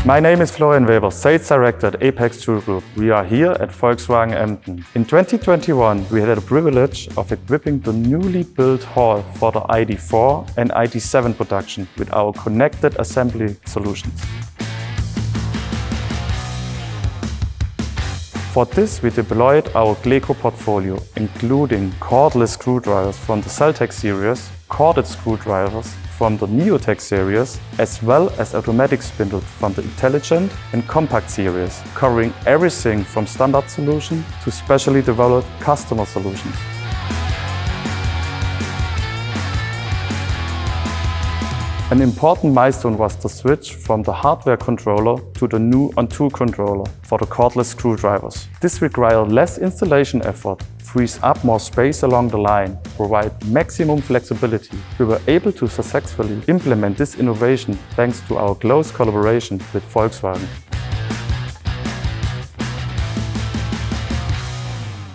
My name is Florian Weber, Sales Director at Apex Tool Group. We are here at Volkswagen Emden. In 2021, we had the privilege of equipping the newly built hall for the ID4 and ID7 production with our connected assembly solutions. For this, we deployed our CLECO portfolio, including cordless screwdrivers from the CellTek series, corded screwdrivers from the NeoTek series, as well as automatic spindles from the intelligent and compact series, covering everything from standard solution to specially developed customer solutions. An important milestone was the switch from the hardware controller to the new on-tool controller for the cordless screwdrivers. This required less installation effort, frees up more space along the line, provides maximum flexibility. We were able to successfully implement this innovation thanks to our close collaboration with Volkswagen.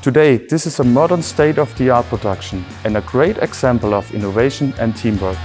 Today, this is a modern state-of-the-art production and a great example of innovation and teamwork.